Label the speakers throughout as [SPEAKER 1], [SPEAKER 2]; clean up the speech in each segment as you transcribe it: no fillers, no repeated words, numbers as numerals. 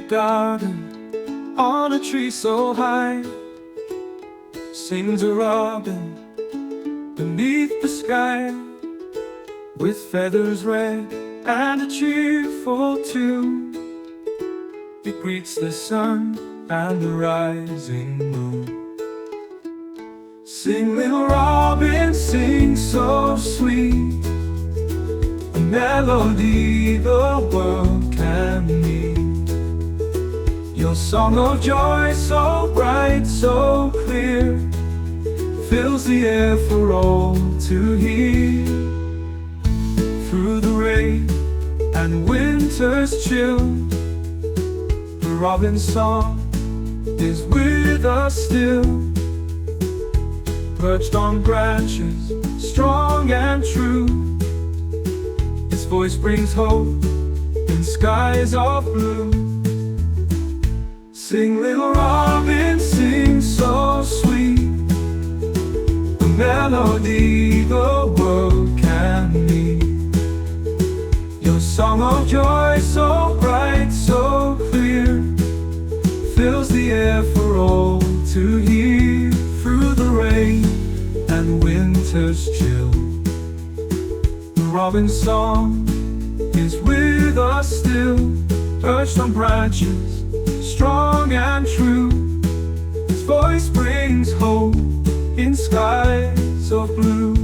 [SPEAKER 1] garden on a tree so high, sings a robin beneath the sky, with feathers red and a cheerful tune. It greets the sun and the rising moon. Sing, little robin, sing so sweet, a melody the world can need. Your song of joy, so bright, so clear, fills the air for all to hear. Through the rain and winter's chill, the robin's song is with us still. Perched on branches, strong and true, its voice brings hope in skies of blue. Sing, little robin, sing so sweet, a melody the world can need. Your song of joy, so bright, so clear, fills the air for all to hear. Through the rain and winter's chill, the robin's song is with us still. Perched on branches, strong and true, his voice brings hope in skies of blue.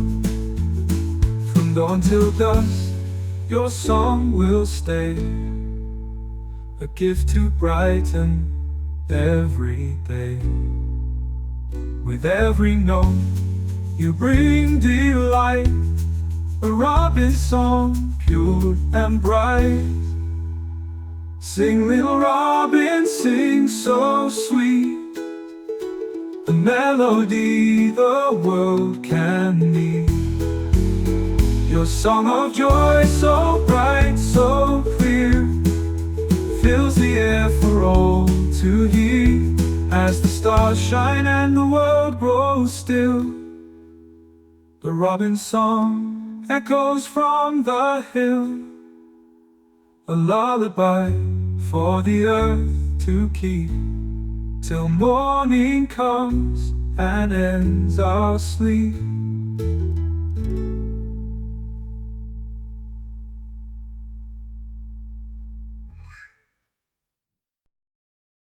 [SPEAKER 1] From dawn till dusk, your song will stay, a gift to brighten every day. With every note you bring delight, a robin's song pure and bright. Sing, little robin, sing so sweet, a melody the world can need. Your song of joy, so bright, so clear, fills the air for all to hear. As the stars shine and the world grows still, the robin's song echoes from the hill, a lullaby for the earth to keep, till morning comes and ends our sleep.